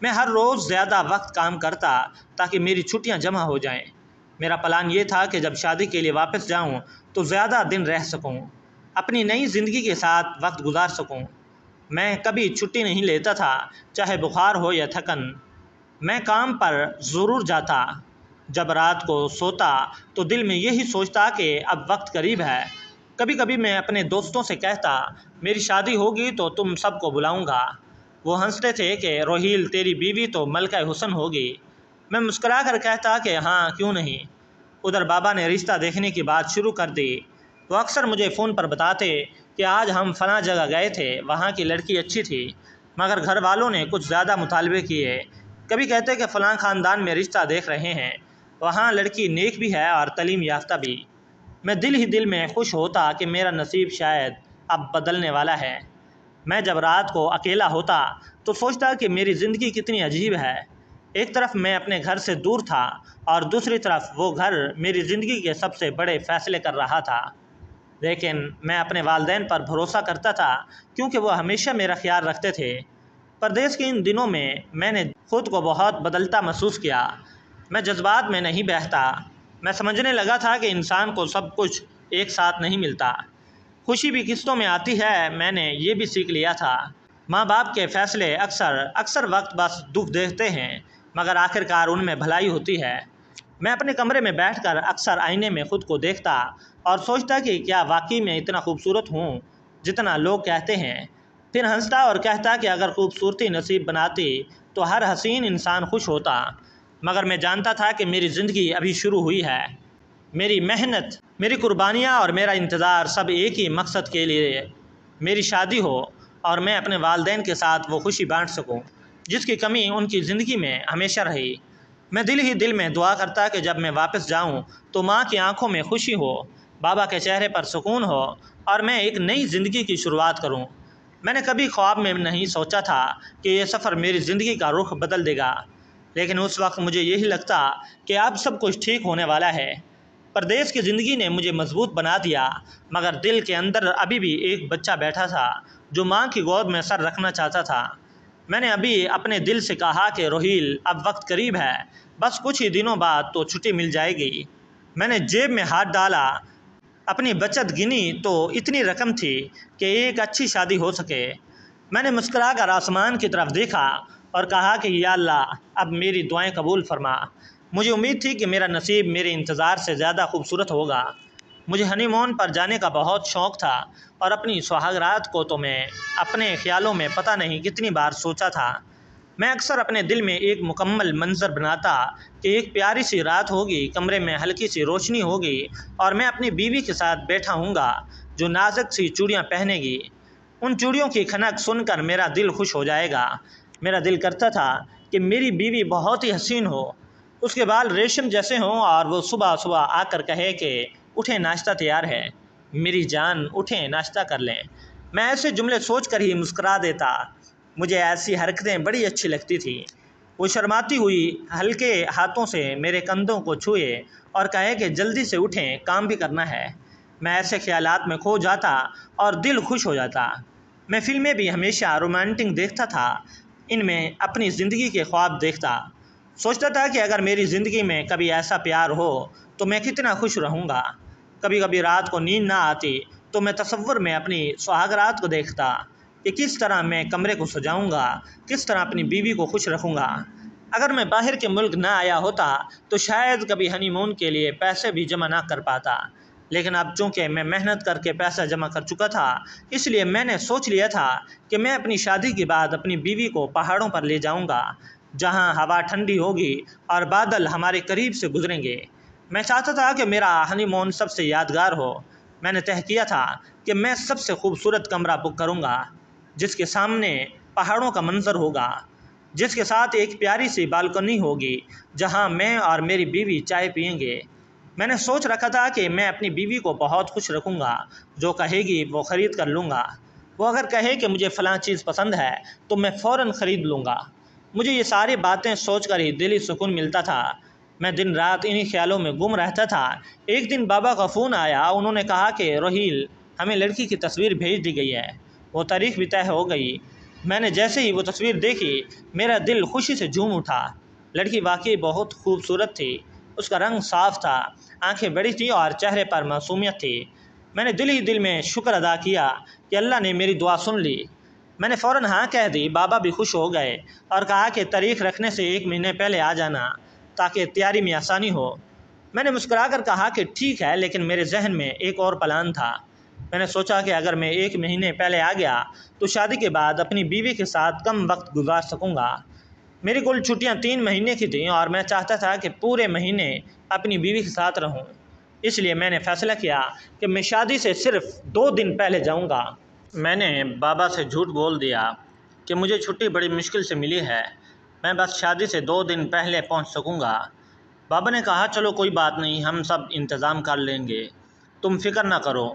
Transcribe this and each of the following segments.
میں ہر روز زیادہ وقت کام کرتا تاکہ میری چھٹیاں جمع ہو جائیں۔ میرا پلان یہ تھا کہ جب شادی کے لیے واپس جاؤں تو زیادہ دن رہ سکوں، اپنی نئی زندگی کے ساتھ وقت گزار سکوں۔ میں کبھی چھٹی نہیں لیتا تھا، چاہے بخار ہو یا تھکن، میں کام پر ضرور جاتا۔ جب رات کو سوتا تو دل میں یہی سوچتا کہ اب وقت قریب ہے۔ کبھی کبھی میں اپنے دوستوں سے کہتا میری شادی ہوگی تو تم سب کو بلاؤں گا۔ وہ ہنستے تھے کہ روہیل تیری بیوی تو ملکہ حسن ہوگی۔ میں مسکرا کر کہتا کہ ہاں کیوں نہیں۔ ادھر بابا نے رشتہ دیکھنے کی بات شروع کر دی۔ وہ اکثر مجھے فون پر بتاتے کہ آج ہم فلاں جگہ گئے تھے، وہاں کی لڑکی اچھی تھی، مگر گھر والوں نے کچھ زیادہ مطالبے کیے۔ کبھی کہتے کہ فلاں خاندان میں رشتہ دیکھ رہے ہیں، وہاں لڑکی نیک بھی ہے اور تعلیم یافتہ بھی۔ میں دل ہی دل میں خوش ہوتا کہ میرا نصیب شاید اب بدلنے والا ہے۔ میں جب رات کو اکیلا ہوتا تو سوچتا کہ میری زندگی کتنی عجیب ہے۔ ایک طرف میں اپنے گھر سے دور تھا اور دوسری طرف وہ گھر میری زندگی کے سب سے بڑے فیصلے کر رہا تھا۔ لیکن میں اپنے والدین پر بھروسہ کرتا تھا کیونکہ وہ ہمیشہ میرا خیال رکھتے تھے۔ پردیس کے ان دنوں میں نے خود کو بہت بدلتا محسوس کیا۔ میں جذبات میں نہیں بہتا۔ میں سمجھنے لگا تھا کہ انسان کو سب کچھ ایک ساتھ نہیں ملتا، خوشی بھی قسطوں میں آتی ہے۔ میں نے یہ بھی سیکھ لیا تھا ماں باپ کے فیصلے اکثر وقت بس دکھ دیتے ہیں، مگر آخرکار ان میں بھلائی ہوتی ہے۔ میں اپنے کمرے میں بیٹھ کر اکثر آئینے میں خود کو دیکھتا اور سوچتا کہ کیا واقعی میں اتنا خوبصورت ہوں جتنا لوگ کہتے ہیں۔ پھر ہنستا اور کہتا کہ اگر خوبصورتی نصیب بناتی تو ہر حسین انسان خوش ہوتا، مگر میں جانتا تھا کہ میری زندگی ابھی شروع ہوئی ہے۔ میری محنت، میری قربانیاں اور میرا انتظار سب ایک ہی مقصد کے لیے میری شادی ہو اور میں اپنے والدین کے ساتھ وہ خوشی بانٹ سکوں جس کی کمی ان کی زندگی میں ہمیشہ رہی۔ میں دل ہی دل میں دعا کرتا کہ جب میں واپس جاؤں تو ماں کی آنکھوں میں خوشی ہو، بابا کے چہرے پر سکون ہو اور میں ایک نئی زندگی کی شروعات کروں۔ میں نے کبھی خواب میں نہیں سوچا تھا کہ یہ سفر میری زندگی کا رخ بدل دے گا، لیکن اس وقت مجھے یہی لگتا کہ اب سب کچھ ٹھیک ہونے والا ہے۔ پردیس کی زندگی نے مجھے مضبوط بنا دیا، مگر دل کے اندر ابھی بھی ایک بچہ بیٹھا تھا جو ماں کی گود میں سر رکھنا چاہتا تھا۔ میں نے ابھی اپنے دل سے کہا کہ روہیل اب وقت قریب ہے، بس کچھ ہی دنوں بعد تو چھٹی مل جائے گی۔ میں نے جیب میں ہاتھ ڈالا، اپنی بچت گنی تو اتنی رقم تھی کہ ایک اچھی شادی ہو سکے۔ میں نے مسکرا کر آسمان کی طرف دیکھا اور کہا کہ یا اللہ اب میری دعائیں قبول فرما۔ مجھے امید تھی کہ میرا نصیب میرے انتظار سے زیادہ خوبصورت ہوگا۔ مجھے ہنی مون پر جانے کا بہت شوق تھا اور اپنی سہاگ رات کو تو میں اپنے خیالوں میں پتہ نہیں کتنی بار سوچا تھا۔ میں اکثر اپنے دل میں ایک مکمل منظر بناتا کہ ایک پیاری سی رات ہوگی، کمرے میں ہلکی سی روشنی ہوگی اور میں اپنی بیوی کے ساتھ بیٹھا ہوں گا جو نازک سی چوڑیاں پہنے گی۔ ان چوڑیوں کی کھنک سن کر میرا دل خوش ہو جائے گا۔ میرا دل کرتا تھا کہ میری بیوی بہت ہی حسین ہو، اس کے بال ریشم جیسے ہوں اور وہ صبح صبح آ کر کہے کہ اٹھیں ناشتہ تیار ہے، میری جان اٹھیں ناشتہ کر لیں۔ میں ایسے جملے سوچ کر ہی مسکرا دیتا۔ مجھے ایسی حرکتیں بڑی اچھی لگتی تھیں۔ وہ شرماتی ہوئی ہلکے ہاتھوں سے میرے کندھوں کو چھوئے اور کہے کہ جلدی سے اٹھیں، کام بھی کرنا ہے۔ میں ایسے خیالات میں کھو جاتا اور دل خوش ہو جاتا۔ میں فلمیں بھی ہمیشہ رومانٹک دیکھتا تھا، ان میں اپنی زندگی کے خواب دیکھتا۔ سوچتا تھا کہ اگر میری زندگی میں کبھی ایسا پیار ہو تو میں کتنا خوش رہوں گا۔ کبھی کبھی رات کو نیند نہ آتی تو میں تصور میں اپنی سہاگ رات کو دیکھتا کہ کس طرح میں کمرے کو سجاؤں گا، کس طرح اپنی بیوی کو خوش رکھوں گا۔ اگر میں باہر کے ملک نہ آیا ہوتا تو شاید کبھی ہنی مون کے لیے پیسے بھی جمع نہ کر پاتا، لیکن اب چونکہ میں محنت کر کے پیسہ جمع کر چکا تھا، اس لیے میں نے سوچ لیا تھا کہ میں اپنی شادی کے بعد اپنی بیوی کو پہاڑوں پر لے جاؤں گا جہاں ہوا ٹھنڈی ہوگی اور بادل ہمارے قریب سے گزریں گے۔ میں چاہتا تھا کہ میرا ہنی مون سب سے یادگار ہو۔ میں نے طے کیا تھا کہ میں سب سے خوبصورت کمرہ بک کروں گا جس کے سامنے پہاڑوں کا منظر ہوگا، جس کے ساتھ ایک پیاری سی بالکنی ہوگی جہاں میں اور میری بیوی چائے پئیں گے۔ میں نے سوچ رکھا تھا کہ میں اپنی بیوی کو بہت خوش رکھوں گا، جو کہے گی وہ خرید کر لوں گا۔ وہ اگر کہے کہ مجھے فلاں چیز پسند ہے تو میں فوراً خرید لوں گا۔ مجھے یہ ساری باتیں سوچ کر ہی دلی سکون ملتا تھا۔ میں دن رات انہی خیالوں میں گم رہتا تھا۔ ایک دن بابا کا فون آیا، انہوں نے کہا کہ روہیل ہمیں لڑکی کی تصویر بھیج دی گئی ہے، وہ تاریخ بھی طے ہو گئی، میں نے جیسے ہی وہ تصویر دیکھی میرا دل خوشی سے جھوم اٹھا۔ لڑکی واقعی بہت خوبصورت تھی، اس کا رنگ صاف تھا، آنکھیں بڑی تھیں اور چہرے پر معصومیت تھی۔ میں نے دل ہی دل میں شکر ادا کیا کہ اللہ نے میری دعا سن لی۔ میں نے فوراً ہاں کہہ دی۔ بابا بھی خوش ہو گئے اور کہا کہ تاریخ رکھنے سے 1 مہینے پہلے آ جانا تاکہ تیاری میں آسانی ہو۔ میں نے مسکرا کر کہا کہ ٹھیک ہے، لیکن میرے ذہن میں ایک اور پلان تھا۔ میں نے سوچا کہ اگر میں 1 مہینے پہلے آ گیا تو شادی کے بعد اپنی بیوی کے ساتھ کم وقت گزار سکوں گا۔ میری کل چھٹیاں 3 مہینے کی تھیں اور میں چاہتا تھا کہ پورے مہینے اپنی بیوی کے ساتھ رہوں۔ اس لیے میں نے فیصلہ کیا کہ میں شادی سے صرف 2 دن پہلے جاؤں گا۔ میں نے بابا سے جھوٹ بول دیا کہ مجھے چھٹی بڑی مشکل سے ملی ہے، میں بس شادی سے 2 دن پہلے پہنچ سکوں گا۔ بابا نے کہا چلو کوئی بات نہیں، ہم سب انتظام کر لیں گے، تم فکر نہ کرو۔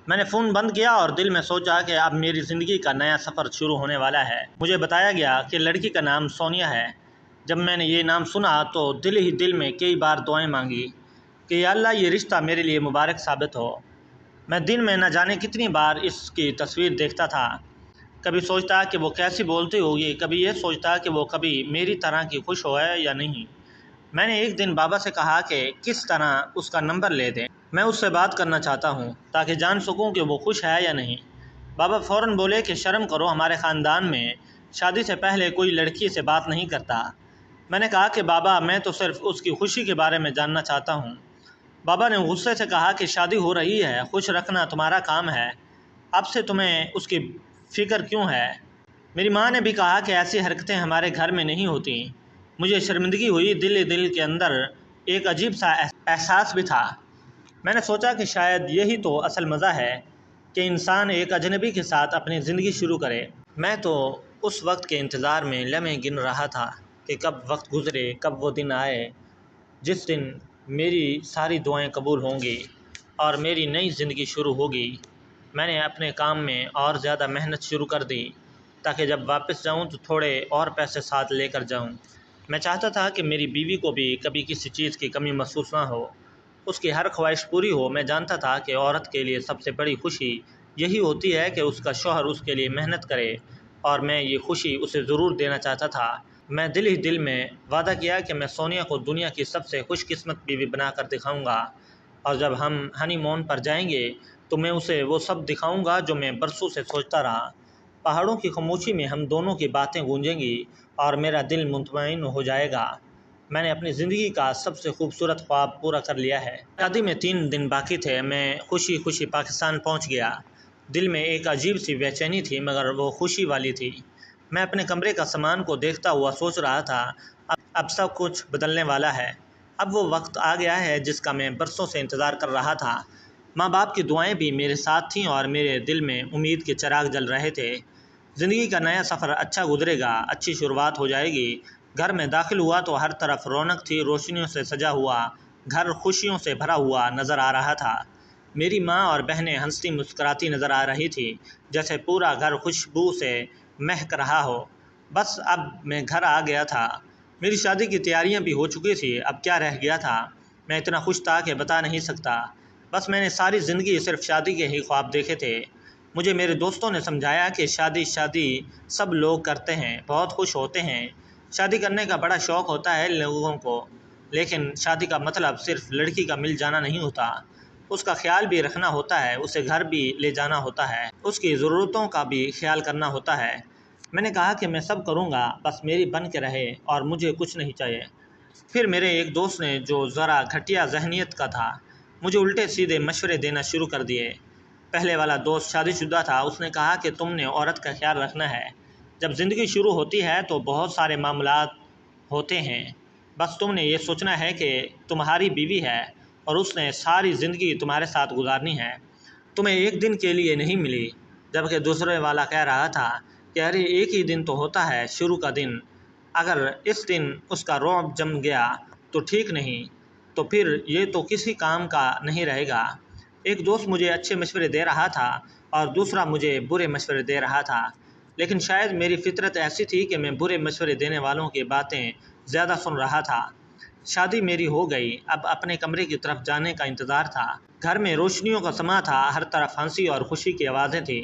میں نے فون بند کیا اور دل میں سوچا کہ اب میری زندگی کا نیا سفر شروع ہونے والا ہے۔ مجھے بتایا گیا کہ لڑکی کا نام سونیا ہے۔ جب میں نے یہ نام سنا تو دل ہی دل میں کئی بار دعائیں مانگی کہ یا اللہ یہ رشتہ میرے لیے مبارک ثابت ہو۔ میں دن میں نہ جانے کتنی بار اس کی تصویر دیکھتا تھا، کبھی سوچتا کہ وہ کیسی بولتی ہوگی، کبھی یہ سوچتا کہ وہ کبھی میری طرح کی خوش ہو ہے یا نہیں۔ میں نے ایک دن بابا سے کہا کہ کس طرح اس کا نمبر لے دیں، میں اس سے بات کرنا چاہتا ہوں تاکہ جان سکوں کہ وہ خوش ہے یا نہیں۔ بابا فوراً بولے کہ شرم کرو، ہمارے خاندان میں شادی سے پہلے کوئی لڑکی سے بات نہیں کرتا۔ میں نے کہا کہ بابا میں تو صرف اس کی خوشی کے بارے میں جاننا چاہتا ہوں۔ بابا نے غصے سے کہا کہ شادی ہو رہی ہے، خوش رکھنا تمہارا کام ہے، اب سے تمہیں اس کی فکر کیوں ہے؟ میری ماں نے بھی کہا کہ ایسی حرکتیں ہمارے گھر میں نہیں ہوتی۔ مجھے شرمندگی ہوئی، دل کے اندر ایک عجیب سا احساس بھی تھا۔ میں نے سوچا کہ شاید یہی تو اصل مزہ ہے کہ انسان ایک اجنبی کے ساتھ اپنی زندگی شروع کرے۔ میں تو اس وقت کے انتظار میں لمحے گن رہا تھا کہ کب وقت گزرے، کب وہ دن آئے جس دن میری ساری دعائیں قبول ہوں گی اور میری نئی زندگی شروع ہوگی۔ میں نے اپنے کام میں اور زیادہ محنت شروع کر دی تاکہ جب واپس جاؤں تو تھوڑے اور پیسے ساتھ لے کر جاؤں۔ میں چاہتا تھا کہ میری بیوی کو بھی کبھی کسی چیز کی کمی محسوس نہ ہو، اس کی ہر خواہش پوری ہو۔ میں جانتا تھا کہ عورت کے لیے سب سے بڑی خوشی یہی ہوتی ہے کہ اس کا شوہر اس کے لیے محنت کرے، اور میں یہ خوشی اسے ضرور دینا چاہتا تھا۔ میں دل ہی دل میں وعدہ کیا کہ میں سونیا کو دنیا کی سب سے خوش قسمت بیوی بنا کر دکھاؤں گا، اور جب ہم ہنی مون پر جائیں گے تو میں اسے وہ سب دکھاؤں گا جو میں برسوں سے سوچتا رہا۔ پہاڑوں کی خاموشی میں ہم دونوں کی باتیں گونجیں گی اور میرا دل مطمئن ہو جائے گا۔ میں نے اپنی زندگی کا سب سے خوبصورت خواب پورا کر لیا ہے۔ شادی میں 3 دن باقی تھے۔ میں خوشی خوشی پاکستان پہنچ گیا۔ دل میں ایک عجیب سی بے چینی تھی، مگر وہ خوشی والی تھی۔ میں اپنے کمرے کا سامان کو دیکھتا ہوا سوچ رہا تھا اب سب کچھ بدلنے والا ہے۔ اب وہ وقت آ گیا ہے جس کا میں برسوں سے انتظار کر رہا تھا۔ ماں باپ کی دعائیں بھی میرے ساتھ تھیں اور میرے دل میں امید کے چراغ جل رہے تھے۔ زندگی کا نیا سفر اچھا گزرے گا، اچھی شروعات ہو جائے گی۔ گھر میں داخل ہوا تو ہر طرف رونق تھی، روشنیوں سے سجا ہوا گھر خوشیوں سے بھرا ہوا نظر آ رہا تھا۔ میری ماں اور بہنیں ہنستی مسکراتی نظر آ رہی تھی، جیسے پورا گھر خوشبو سے مہک رہا ہو۔ بس اب میں گھر آ گیا تھا، میری شادی کی تیاریاں بھی ہو چکی تھی، اب کیا رہ گیا تھا؟ میں اتنا خوش تھا کہ بتا نہیں سکتا۔ بس میں نے ساری زندگی صرف شادی کے ہی خواب دیکھے تھے۔ مجھے میرے دوستوں نے سمجھایا کہ شادی سب لوگ کرتے ہیں، بہت خوش ہوتے ہیں، شادی کرنے کا بڑا شوق ہوتا ہے لوگوں کو، لیکن شادی کا مطلب صرف لڑکی کا مل جانا نہیں ہوتا، اس کا خیال بھی رکھنا ہوتا ہے، اسے گھر بھی لے جانا ہوتا ہے، اس کی ضرورتوں کا بھی خیال کرنا ہوتا ہے۔ میں نے کہا کہ میں سب کروں گا، بس میری بن کے رہے اور مجھے کچھ نہیں چاہیے۔ پھر میرے ایک دوست نے، جو ذرا گھٹیا ذہنیت کا تھا، مجھے الٹے سیدھے مشورے دینا شروع کر دیے۔ پہلے والا دوست شادی شدہ تھا، اس نے کہا کہ تم نے عورت کا خیال رکھنا ہے، جب زندگی شروع ہوتی ہے تو بہت سارے معاملات ہوتے ہیں، بس تم نے یہ سوچنا ہے کہ تمہاری بیوی ہے اور اس نے ساری زندگی تمہارے ساتھ گزارنی ہے، تمہیں ایک دن کے لیے نہیں ملی۔ جبکہ دوسرے والا کہہ رہا تھا کہ ارے ایک ہی دن تو ہوتا ہے، شروع کا دن، اگر اس دن اس کا رعب جم گیا تو ٹھیک نہیں، تو پھر یہ تو کسی کام کا نہیں رہے گا۔ ایک دوست مجھے اچھے مشورے دے رہا تھا اور دوسرا مجھے برے مشورے دے رہا تھا، لیکن شاید میری فطرت ایسی تھی کہ میں برے مشورے دینے والوں کی باتیں زیادہ سن رہا تھا۔ شادی میری ہو گئی، اب اپنے کمرے کی طرف جانے کا انتظار تھا۔ گھر میں روشنیوں کا سما تھا، ہر طرف ہنسی اور خوشی کی آوازیں تھیں۔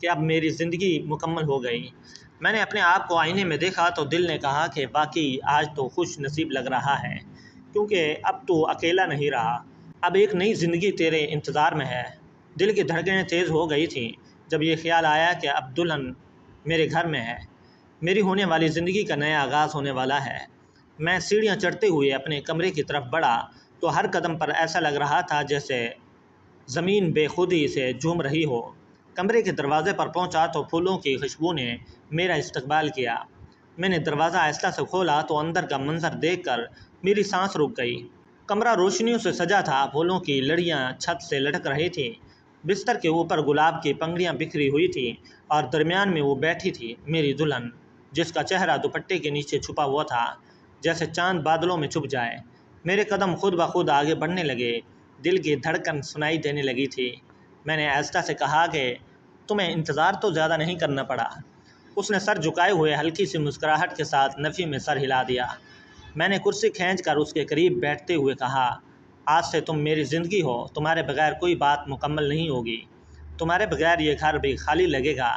کہ اب میری زندگی مکمل ہو گئی۔ میں نے اپنے آپ کو آئینے میں دیکھا تو دل نے کہا کہ واقعی آج تو خوش نصیب لگ رہا ہے، کیونکہ اب تو اکیلا نہیں رہا، اب ایک نئی زندگی تیرے انتظار میں ہے۔ دل کی دھڑکنیں تیز ہو گئی تھیں جب یہ خیال آیا کہ اب دلہن میرے گھر میں ہے، میری ہونے والی زندگی کا نیا آغاز ہونے والا ہے۔ میں سیڑھیاں چڑھتے ہوئے اپنے کمرے کی طرف بڑھا تو ہر قدم پر ایسا لگ رہا تھا جیسے زمین بے خودی سے جھوم رہی ہو۔ کمرے کے دروازے پر پہنچا تو پھولوں کی خوشبو نے میرا استقبال کیا۔ میں نے دروازہ آہستہ سے کھولا تو اندر کا منظر دیکھ کر میری سانس رک گئی۔ کمرہ روشنیوں سے سجا تھا، پھولوں کی لڑیاں چھت سے لٹک رہی تھیں، بستر کے اوپر گلاب کی پنکھڑیاں بکھری ہوئی تھیں اور درمیان میں وہ بیٹھی تھی، میری دلہن، جس کا چہرہ دوپٹے کے نیچے چھپا ہوا تھا جیسے چاند بادلوں میں چھپ جائے۔ میرے قدم خود بخود آگے بڑھنے لگے، دل کی دھڑکن سنائی دینے لگی تھی۔ میں نے آہستہ سے کہا کہ تمہیں انتظار تو زیادہ نہیں کرنا پڑا۔ اس نے سر جھکائے ہوئے ہلکی سی مسکراہٹ کے ساتھ نفی میں سر ہلا دیا۔ میں نے کرسی کھینچ کر اس کے قریب بیٹھتے ہوئے کہا، آج سے تم میری زندگی ہو، تمہارے بغیر کوئی بات مکمل نہیں ہوگی، تمہارے بغیر یہ گھر بھی خالی لگے گا۔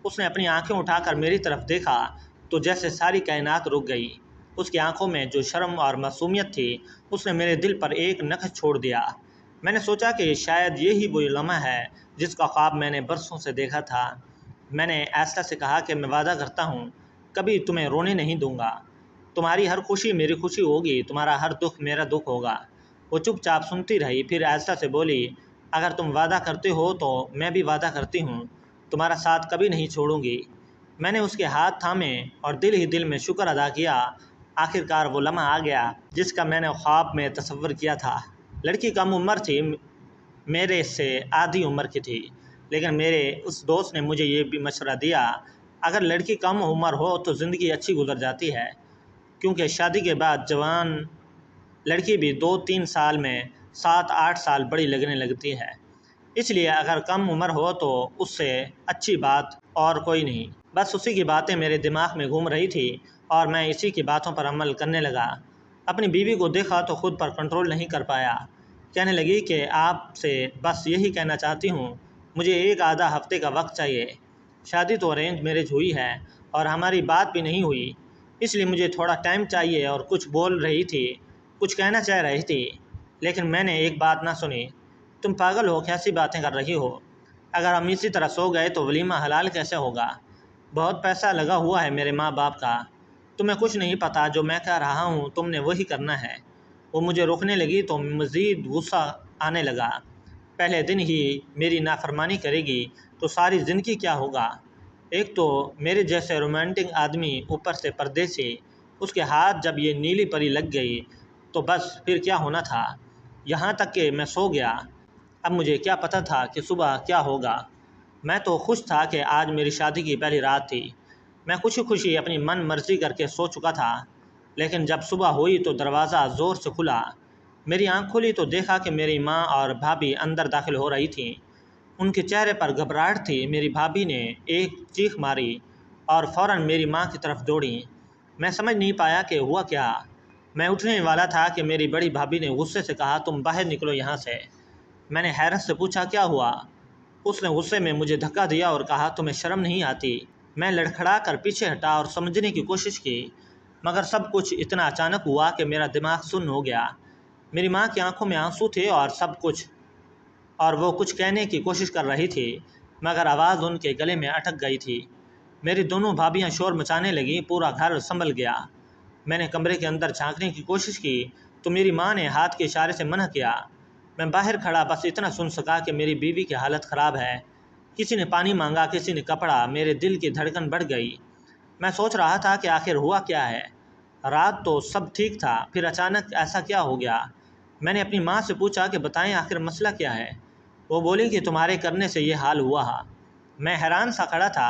اس نے اپنی آنکھیں اٹھا کر میری طرف دیکھا تو جیسے ساری کائنات رک گئی۔ اس کی آنکھوں میں جو شرم اور معصومیت تھی، اس نے میرے دل پر ایک نقش چھوڑ دیا۔ میں نے سوچا کہ شاید یہی وہ لمحہ ہے جس کا خواب میں نے برسوں سے دیکھا تھا۔ میں نے آہستہ سے کہا کہ میں وعدہ کرتا ہوں کبھی تمہیں رونے نہیں دوں گا، تمہاری ہر خوشی میری خوشی ہوگی، تمہارا ہر دکھ میرا دکھ ہوگا۔ وہ چپ چاپ سنتی رہی، پھر آہستہ سے بولی، اگر تم وعدہ کرتے ہو تو میں بھی وعدہ کرتی ہوں تمہارا ساتھ کبھی نہیں چھوڑوں گی۔ میں نے اس کے ہاتھ تھامے اور دل ہی دل میں شکر ادا کیا۔ آخرکار وہ لمحہ آ گیا جس کا میں نے خواب میں تصور کیا تھا۔ لڑکی کم عمر تھی، میرے سے آدھی عمر کی تھی، لیکن میرے اس دوست نے مجھے یہ بھی مشورہ دیا، اگر لڑکی کم عمر ہو تو زندگی اچھی گزر جاتی ہے، کیونکہ شادی کے بعد جوان لڑکی بھی 2-3 سال میں 7-8 سال بڑی لگنے لگتی ہے، اس لیے اگر کم عمر ہو تو اس سے اچھی بات اور کوئی نہیں۔ بس اسی کی باتیں میرے دماغ میں گھوم رہی تھی اور میں اسی کی باتوں پر عمل کرنے لگا۔ اپنی بیوی کو دیکھا تو خود پر کنٹرول نہیں کر پایا۔ کہنے لگی کہ آپ سے بس یہی کہنا چاہتی ہوں، مجھے ایک آدھا ہفتے کا وقت چاہیے۔ شادی تو ارینج میرج ہوئی ہے اور ہماری بات بھی نہیں ہوئی، اس لیے مجھے تھوڑا ٹائم چاہیے۔ اور کچھ بول رہی تھی، کچھ کہنا چاہ رہی تھی، لیکن میں نے ایک بات نہ سنی۔ تم پاگل ہو، کیسی باتیں کر رہی ہو؟ اگر ہم اسی طرح سو گئے تو ولیمہ حلال کیسے ہوگا؟ بہت پیسہ لگا ہوا ہے میرے ماں باپ کا، تمہیں کچھ نہیں پتہ، جو میں کہہ رہا ہوں تم نے وہی کرنا ہے۔ وہ مجھے روکنے لگی تو مزید غصہ آنے لگا۔ پہلے دن ہی میری نافرمانی کرے گی تو ساری زندگی کیا ہوگا؟ ایک تو میرے جیسے رومانٹک آدمی، اوپر سے پردیسی، اس کے ہاتھ جب یہ نیلی پری لگ گئی تو بس پھر کیا ہونا تھا؟ یہاں تک کہ میں سو گیا۔ اب مجھے کیا پتہ تھا کہ صبح کیا ہوگا؟ میں تو خوش تھا کہ آج میری شادی کی پہلی رات تھی۔ میں خوشی خوشی اپنی من مرضی کر کے سو چکا تھا، لیکن جب صبح ہوئی تو دروازہ زور سے کھلا۔ میری آنکھ کھلی تو دیکھا کہ میری ماں اور بھابھی اندر داخل ہو رہی تھیں۔ ان کے چہرے پر گھبراہٹ تھی۔ میری بھابھی نے ایک چیخ ماری اور فوراً میری ماں کی طرف دوڑیں۔ میں سمجھ نہیں پایا کہ ہوا کیا۔ میں اٹھنے والا تھا کہ میری بڑی بھابھی نے غصے سے کہا، تم باہر نکلو یہاں سے۔ میں نے حیرت سے پوچھا، کیا ہوا؟ اس نے غصے میں مجھے دھکا دیا اور کہا، تمہیں شرم نہیں آتی؟ میں لڑکھڑا کر پیچھے ہٹا اور سمجھنے کی کوشش کی، مگر سب کچھ اتنا اچانک ہوا کہ میرا دماغ سن ہو گیا۔ میری ماں کی آنکھوں میں آنسو تھے اور وہ کچھ کہنے کی کوشش کر رہی تھی، مگر آواز ان کے گلے میں اٹک گئی تھی۔ میری دونوں بھابھیاں شور مچانے لگیں، پورا گھر سنبھل گیا۔ میں نے کمرے کے اندر جھانکنے کی کوشش کی تو میری ماں نے ہاتھ کے اشارے سے منع کیا۔ میں باہر کھڑا بس اتنا سن سکا کہ میری بیوی کی حالت خراب ہے۔ کسی نے پانی مانگا، کسی نے کپڑا۔ میرے دل کی دھڑکن بڑھ گئی۔ میں سوچ رہا تھا کہ آخر ہوا کیا ہے؟ رات تو سب ٹھیک تھا، پھر اچانک ایسا کیا ہو گیا؟ میں نے اپنی ماں سے پوچھا کہ بتائیں آخر مسئلہ کیا ہے؟ وہ بولی کہ تمہارے کرنے سے یہ حال ہوا۔ میں حیران سا کھڑا تھا،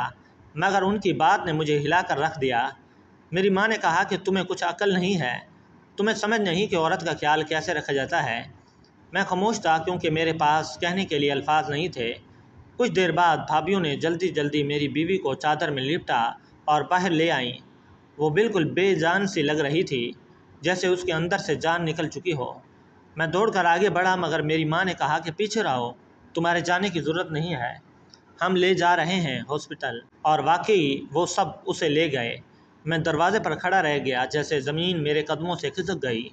مگر ان کی بات نے مجھے ہلا کر رکھ دیا۔ میری ماں نے کہا کہ تمہیں کچھ عقل نہیں ہے، تمہیں سمجھ نہیں کہ عورت کا خیال کیسے رکھا جاتا ہے۔ میں خاموش تھا کیونکہ میرے پاس کہنے کے لیے الفاظ نہیں تھے۔ کچھ دیر بعد بھابھیوں نے جلدی جلدی میری بیوی کو چادر میں لپٹا اور باہر لے آئیں۔ وہ بالکل بے جان سی لگ رہی تھی، جیسے اس کے اندر سے جان نکل چکی ہو۔ میں دوڑ کر آگے بڑھا مگر میری ماں نے کہا کہ پیچھے رہو، تمہارے جانے کی ضرورت نہیں ہے، ہم لے جا رہے ہیں ہاسپٹل۔ اور واقعی وہ سب اسے لے گئے۔ میں دروازے پر کھڑا رہ گیا، جیسے زمین میرے قدموں سے کھسک گئی۔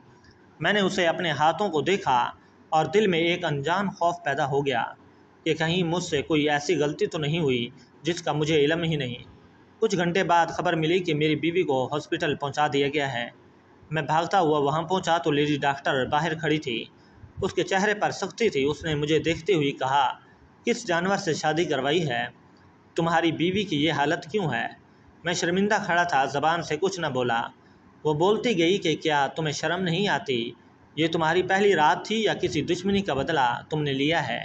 میں نے اسے اپنے ہاتھوں کو دیکھا اور دل میں ایک انجان خوف پیدا ہو گیا کہ کہیں مجھ سے کوئی ایسی غلطی تو نہیں ہوئی جس کا مجھے علم ہی نہیں۔ کچھ گھنٹے بعد خبر ملی کہ میری بیوی کو ہاسپٹل پہنچا دیا گیا ہے۔ میں بھاگتا ہوا وہاں پہنچا تو لیڈی ڈاکٹر باہر کھڑی تھی۔ اس کے چہرے پر سختی تھی۔ اس نے مجھے دیکھتے ہوئے کہا، کس جانور سے شادی کروائی ہے؟ تمہاری بیوی کی یہ حالت کیوں ہے؟ میں شرمندہ کھڑا تھا، زبان سے کچھ نہ بولا۔ وہ بولتی گئی کہ کیا تمہیں شرم نہیں آتی؟ یہ تمہاری پہلی رات تھی یا کسی دشمنی کا بدلہ تم نے لیا ہے؟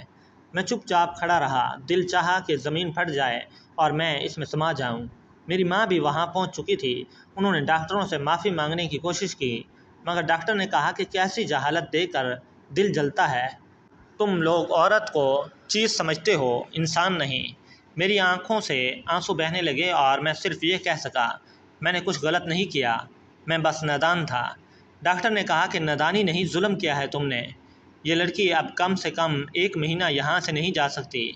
میں چپ چاپ کھڑا رہا، دل چاہا کہ زمین پھٹ جائے اور میں اس میں سما جاؤں۔ میری ماں بھی وہاں پہنچ چکی تھی۔ انہوں نے ڈاکٹروں سے معافی مانگنے کی کوشش کی مگر ڈاکٹر نے کہا کہ کیسی جہالت دیکھ کر دل جلتا ہے۔ تم لوگ عورت کو چیز سمجھتے ہو، انسان نہیں۔ میری آنکھوں سے آنسو بہنے لگے اور میں صرف یہ کہہ سکا، میں نے کچھ غلط نہیں کیا، میں بس نادان تھا۔ ڈاکٹر نے کہا کہ نادانی نہیں، ظلم کیا ہے تم نے۔ یہ لڑکی اب کم سے کم 1 مہینہ یہاں سے نہیں جا سکتی۔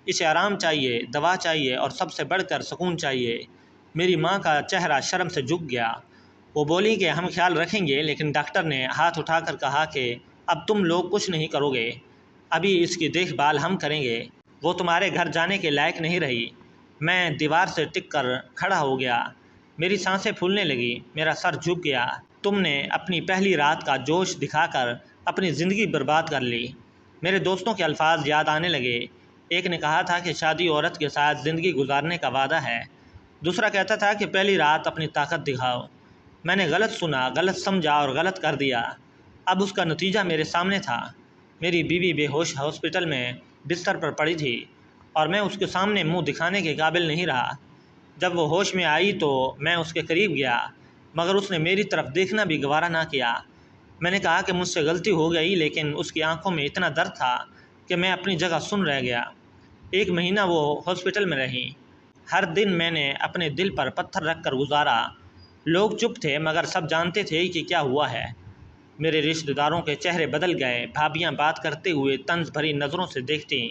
اسے آرام چاہیے، دوا چاہیے اور سب سے بڑھ کر سکون چاہیے۔ میری ماں کا چہرہ شرم سے جھک گیا۔ وہ بولی کہ ہم خیال رکھیں گے، لیکن ڈاکٹر نے ہاتھ اٹھا کر کہا کہ اب تم لوگ کچھ نہیں کرو گے، ابھی اس کی دیکھ بھال ہم کریں گے۔ وہ تمہارے گھر جانے کے لائق نہیں رہی۔ میں دیوار سے ٹک کر کھڑا ہو گیا۔ میری سانسیں پھولنے لگی، میرا سر جھک گیا۔ تم نے اپنی پہلی رات کا جوش دکھا کر اپنی زندگی برباد کر لی۔ میرے دوستوں کے الفاظ یاد آنے لگے۔ ایک نے کہا تھا کہ شادی عورت کے ساتھ زندگی گزارنے کا وعدہ ہے۔ دوسرا کہتا تھا کہ پہلی رات اپنی طاقت دکھاؤ۔ میں نے غلط سنا، غلط سمجھا اور غلط کر دیا۔ اب اس کا نتیجہ میرے سامنے تھا۔ میری بیوی بے ہوش ہاسپٹل میں بستر پر پڑی تھی اور میں اس کے سامنے منہ دکھانے کے قابل نہیں رہا۔ جب وہ ہوش میں آئی تو میں اس کے قریب گیا مگر اس نے میری طرف دیکھنا بھی گوارا نہ کیا۔ میں نے کہا کہ مجھ سے غلطی ہو گئی، لیکن اس کی آنکھوں میں اتنا درد تھا کہ میں اپنی جگہ سن رہ گیا۔ 1 مہینہ وہ ہاسپٹل میں رہی۔ ہر دن میں نے اپنے دل پر پتھر رکھ کر گزارا۔ لوگ چپ تھے مگر سب جانتے تھے کہ کیا ہوا ہے۔ میرے رشتہ داروں کے چہرے بدل گئے۔ بھابیاں بات کرتے ہوئے طنز بھری نظروں سے دیکھتیں۔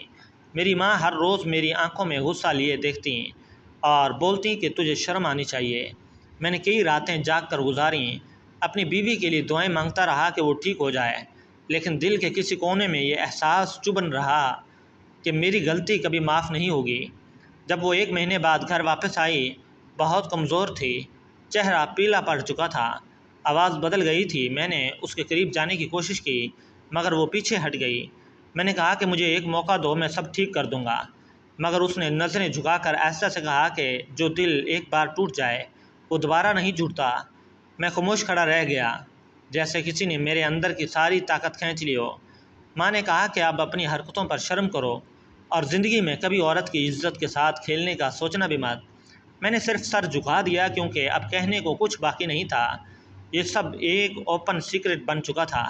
میری ماں ہر روز میری آنکھوں میں غصہ لیے دیکھتیں اور بولتیں کہ تجھے شرم آنی چاہیے۔ میں نے کئی راتیں جاگ کر گزاریں، اپنی بیوی کے لیے دعائیں مانگتا رہا کہ وہ ٹھیک ہو جائے، لیکن دل کے کسی کونے میں یہ احساس چبھن رہا کہ میری غلطی کبھی معاف نہیں ہوگی۔ جب وہ 1 مہینے بعد گھر واپس آئی، بہت کمزور تھی، چہرہ پیلا پڑ چکا تھا، آواز بدل گئی تھی۔ میں نے اس کے قریب جانے کی کوشش کی مگر وہ پیچھے ہٹ گئی۔ میں نے کہا کہ مجھے ایک موقع دو، میں سب ٹھیک کر دوں گا، مگر اس نے نظریں جھکا کر ایسا سے کہا کہ جو دل ایک بار ٹوٹ جائے وہ دوبارہ نہیں جڑتا۔ میں خاموش کھڑا رہ گیا، جیسے کسی نے میرے اندر کی ساری طاقت کھینچ لی ہو۔ ماں نے کہا کہ اب اپنی حرکتوں پر شرم کرو اور زندگی میں کبھی عورت کی عزت کے ساتھ کھیلنے کا سوچنا بھی مت۔ میں نے صرف سر جھکا دیا کیونکہ اب کہنے کو کچھ باقی نہیں تھا۔ یہ سب ایک اوپن سیکرٹ بن چکا تھا۔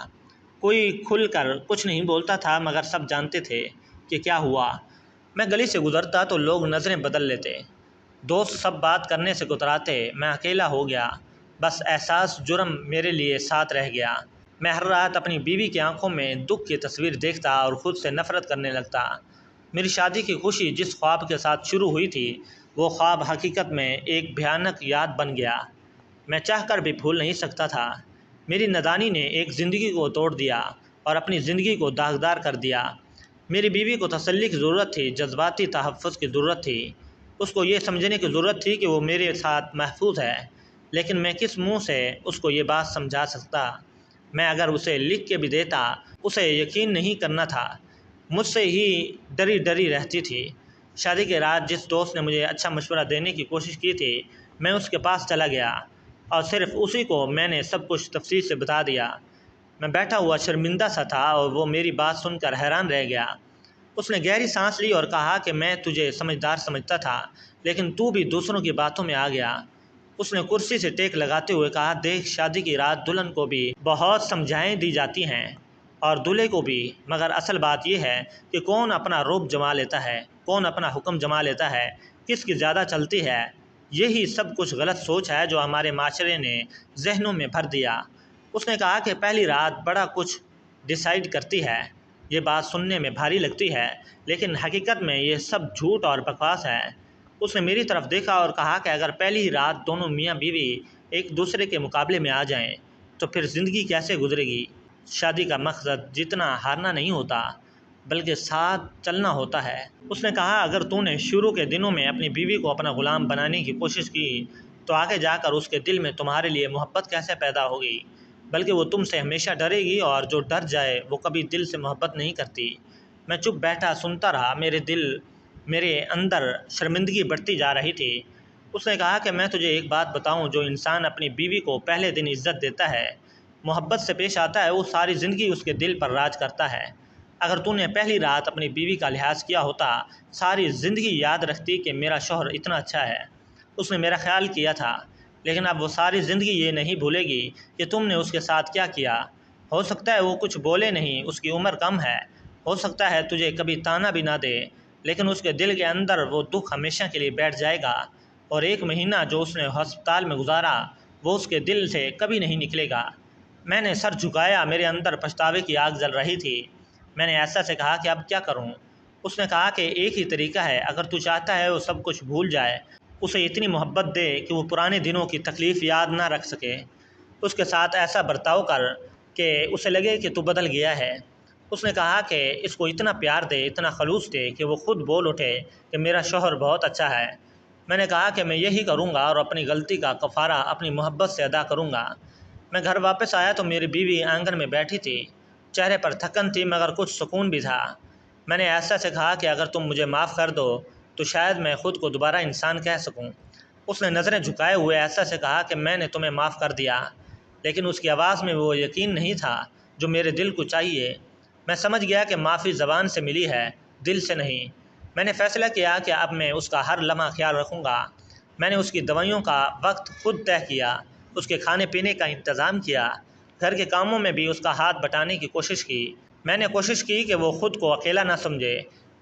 کوئی کھل کر کچھ نہیں بولتا تھا مگر سب جانتے تھے کہ کیا ہوا۔ میں گلی سے گزرتا تو لوگ نظریں بدل لیتے، دوست سب بات کرنے سے کتراتے، میں اکیلا ہو گیا۔ بس احساس جرم میرے لیے ساتھ رہ گیا۔ میں ہر رات اپنی بیوی کی آنکھوں میں دکھ کی تصویر دیکھتا اور خود سے نفرت کرنے لگتا۔ میری شادی کی خوشی جس خواب کے ساتھ شروع ہوئی تھی وہ خواب حقیقت میں ایک بھیانک یاد بن گیا۔ میں چاہ کر بھی بھول نہیں سکتا تھا۔ میری نادانی نے ایک زندگی کو توڑ دیا اور اپنی زندگی کو داغدار کر دیا۔ میری بیوی کو تسلی کی ضرورت تھی، جذباتی تحفظ کی ضرورت تھی۔ اس کو یہ سمجھنے کی ضرورت تھی کہ وہ میرے ساتھ محفوظ ہے، لیکن میں کس منہ سے اس کو یہ بات سمجھا سکتا؟ میں اگر اسے لکھ کے بھی دیتا، اسے یقین نہیں کرنا تھا، مجھ سے ہی ڈری ڈری رہتی تھی۔ شادی کے رات جس دوست نے مجھے اچھا مشورہ دینے کی کوشش کی تھی، میں اس کے پاس چلا گیا اور صرف اسی کو میں نے سب کچھ تفصیل سے بتا دیا۔ میں بیٹھا ہوا شرمندہ سا تھا اور وہ میری بات سن کر حیران رہ گیا۔ اس نے گہری سانس لی اور کہا کہ میں تجھے سمجھدار سمجھتا تھا، لیکن تو بھی دوسروں کی باتوں میں آ گیا۔ اس نے کرسی سے ٹیک لگاتے ہوئے کہا، دیکھ، شادی کی رات دلہن کو بھی بہت سمجھائیں دی جاتی ہیں اور دولہے کو بھی، مگر اصل بات یہ ہے کہ کون اپنا رعب جما لیتا ہے، کون اپنا حکم جما لیتا ہے، کس کی زیادہ چلتی ہے۔ یہی سب کچھ غلط سوچ ہے جو ہمارے معاشرے نے ذہنوں میں بھر دیا۔ اس نے کہا کہ پہلی رات بڑا کچھ ڈیسائیڈ کرتی ہے۔ یہ بات سننے میں بھاری لگتی ہے لیکن حقیقت میں یہ سب جھوٹ اور بکواس ہے۔ اس نے میری طرف دیکھا اور کہا کہ اگر پہلی ہی رات دونوں میاں بیوی ایک دوسرے کے مقابلے میں آ جائیں تو پھر زندگی کیسے گزرے گی؟ شادی کا مقصد جتنا ہارنا نہیں ہوتا بلکہ ساتھ چلنا ہوتا ہے۔ اس نے کہا اگر تو نے شروع کے دنوں میں اپنی بیوی کو اپنا غلام بنانے کی کوشش کی تو آگے جا کر اس کے دل میں تمہارے لیے محبت کیسے پیدا ہوگی؟ بلکہ وہ تم سے ہمیشہ ڈرے گی، اور جو ڈر جائے وہ کبھی دل سے محبت نہیں کرتی۔ میں چپ بیٹھا سنتا رہا، میرے اندر شرمندگی بڑھتی جا رہی تھی۔ اس نے کہا کہ میں تجھے ایک بات بتاؤں، جو انسان اپنی بیوی کو پہلے دن عزت دیتا ہے، محبت سے پیش آتا ہے، وہ ساری زندگی اس کے دل پر راج کرتا ہے۔ اگر تو نے پہلی رات اپنی بیوی کا لحاظ کیا ہوتا، ساری زندگی یاد رکھتی کہ میرا شوہر اتنا اچھا ہے، اس نے میرا خیال کیا تھا، لیکن اب وہ ساری زندگی یہ نہیں بھولے گی کہ تم نے اس کے ساتھ کیا کیا۔ ہو سکتا ہے وہ کچھ بولے نہیں، اس کی عمر کم ہے، ہو سکتا ہے تجھے کبھی تانا بھی نہ دے، لیکن اس کے دل کے اندر وہ دکھ ہمیشہ کے لیے بیٹھ جائے گا، اور 1 مہینہ جو اس نے ہسپتال میں گزارا وہ اس کے دل سے کبھی نہیں نکلے گا۔ میں نے سر جھکایا، میرے اندر پچھتاوے کی آگ جل رہی تھی۔ میں نے ایسا سے کہا کہ اب کیا کروں؟ اس نے کہا کہ ایک ہی طریقہ ہے، اگر تو چاہتا ہے وہ سب کچھ بھول جائے، اسے اتنی محبت دے کہ وہ پرانے دنوں کی تکلیف یاد نہ رکھ سکے۔ اس کے ساتھ ایسا برتاؤ کر کہ اسے لگے کہ تو بدل گیا ہے۔ اس نے کہا کہ اس کو اتنا پیار دے، اتنا خلوص دے کہ وہ خود بول اٹھے کہ میرا شوہر بہت اچھا ہے۔ میں نے کہا کہ میں یہی کروں گا اور اپنی غلطی کا کفارہ اپنی محبت سے ادا کروں گا۔ میں گھر واپس آیا تو میری بیوی آنگن میں بیٹھی تھی، چہرے پر تھکن تھی مگر کچھ سکون بھی تھا۔ میں نے ایسا سے کہا کہ اگر تم مجھے معاف کر دو تو شاید میں خود کو دوبارہ انسان کہہ سکوں۔ اس نے نظریں جھکائے ہوئے ایسا سے کہا کہ میں نے تمہیں معاف کر دیا، لیکن اس کی آواز میں وہ یقین نہیں تھا جو میرے دل کو چاہیے۔ میں سمجھ گیا کہ معافی زبان سے ملی ہے، دل سے نہیں۔ میں نے فیصلہ کیا کہ اب میں اس کا ہر لمحہ خیال رکھوں گا۔ میں نے اس کی دوائیوں کا وقت خود طے کیا، اس کے کھانے پینے کا انتظام کیا، گھر کے کاموں میں بھی اس کا ہاتھ بٹانے کی کوشش کی۔ میں نے کوشش کی کہ وہ خود کو اکیلا نہ سمجھے۔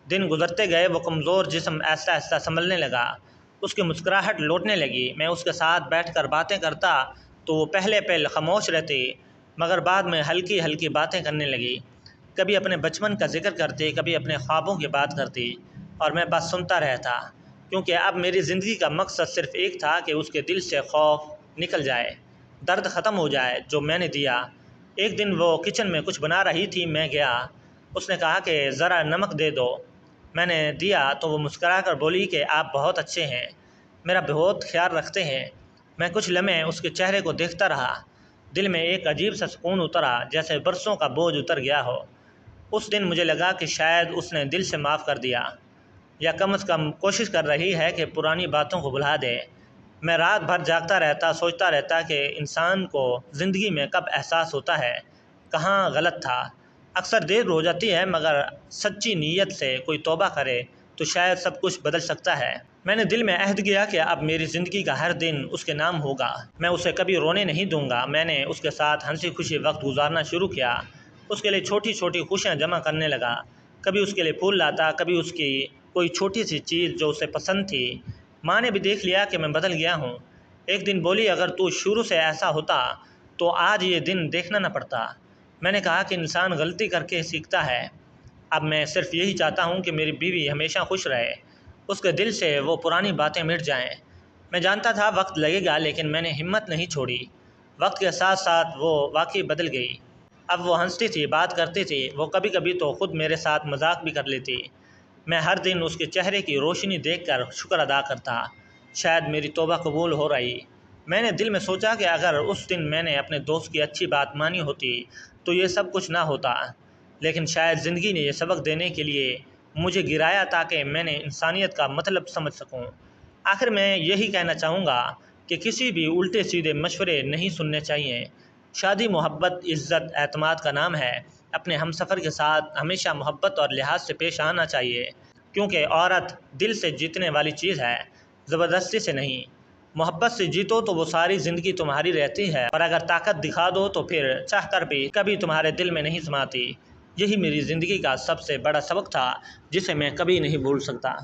دن گزرتے گئے، وہ کمزور جسم آہستہ آہستہ سنبھلنے لگا، اس کی مسکراہٹ لوٹنے لگی۔ میں اس کے ساتھ بیٹھ کر باتیں کرتا تو وہ پہلے خاموش رہتی، مگر بعد میں ہلکی ہلکی باتیں کرنے لگی۔ کبھی اپنے بچپن کا ذکر کرتی، کبھی اپنے خوابوں کی بات کرتی، اور میں بس سنتا رہتا، کیونکہ اب میری زندگی کا مقصد صرف ایک تھا کہ اس کے دل سے خوف نکل جائے، درد ختم ہو جائے جو میں نے دیا۔ ایک دن وہ کچن میں کچھ بنا رہی تھی، میں گیا۔ اس نے کہا کہ ذرا نمک دے دو۔ میں نے دیا تو وہ مسکرا کر بولی کہ آپ بہت اچھے ہیں، میرا بہت خیال رکھتے ہیں۔ میں کچھ لمحے اس کے چہرے کو دیکھتا رہا، دل میں ایک عجیب سا سکون اترا، جیسے برسوں کا بوجھ اتر گیا ہو۔ اس دن مجھے لگا کہ شاید اس نے دل سے معاف کر دیا، یا کم از کم کوشش کر رہی ہے کہ پرانی باتوں کو بھلا دے۔ میں رات بھر جاگتا رہتا، سوچتا رہتا کہ انسان کو زندگی میں کب احساس ہوتا ہے کہاں غلط تھا۔ اکثر دیر ہو جاتی ہے، مگر سچی نیت سے کوئی توبہ کرے تو شاید سب کچھ بدل سکتا ہے۔ میں نے دل میں عہد کیا کہ اب میری زندگی کا ہر دن اس کے نام ہوگا، میں اسے کبھی رونے نہیں دوں گا۔ میں نے اس کے ساتھ ہنسی خوشی وقت گزارنا شروع کیا، اس کے لیے چھوٹی چھوٹی خوشیاں جمع کرنے لگا، کبھی اس کے لیے پھول لاتا، کبھی اس کی کوئی چھوٹی سی چیز جو اسے پسند تھی۔ ماں نے بھی دیکھ لیا کہ میں بدل گیا ہوں۔ ایک دن بولی اگر تو شروع سے ایسا ہوتا تو آج یہ دن دیکھنا نہ پڑتا۔ میں نے کہا کہ انسان غلطی کر کے سیکھتا ہے، اب میں صرف یہی چاہتا ہوں کہ میری بیوی ہمیشہ خوش رہے، اس کے دل سے وہ پرانی باتیں مٹ جائیں۔ میں جانتا تھا وقت لگے گا، لیکن میں نے ہمت نہیں چھوڑی۔ وقت کے ساتھ ساتھ وہ واقعی بدل گئی۔ اب وہ ہنستی تھی، بات کرتی تھی، وہ کبھی کبھی تو خود میرے ساتھ مذاق بھی کر لیتی۔ میں ہر دن اس کے چہرے کی روشنی دیکھ کر شکر ادا کرتا، شاید میری توبہ قبول ہو رہی۔ میں نے دل میں سوچا کہ اگر اس دن میں نے اپنے دوست کی اچھی بات مانی ہوتی تو یہ سب کچھ نہ ہوتا، لیکن شاید زندگی نے یہ سبق دینے کے لیے مجھے گرایا تاکہ میں نے انسانیت کا مطلب سمجھ سکوں۔ آخر میں یہی کہنا چاہوں گا کہ کسی بھی الٹے سیدھے مشورے نہیں سننے چاہیے۔ شادی محبت، عزت، اعتماد کا نام ہے۔ اپنے ہم سفر کے ساتھ ہمیشہ محبت اور لحاظ سے پیش آنا چاہیے، کیونکہ عورت دل سے جیتنے والی چیز ہے، زبردستی سے نہیں۔ محبت سے جیتو تو وہ ساری زندگی تمہاری رہتی ہے، اور اگر طاقت دکھا دو تو پھر چاہ کر بھی کبھی تمہارے دل میں نہیں سماتی۔ یہی میری زندگی کا سب سے بڑا سبق تھا، جسے میں کبھی نہیں بھول سکتا۔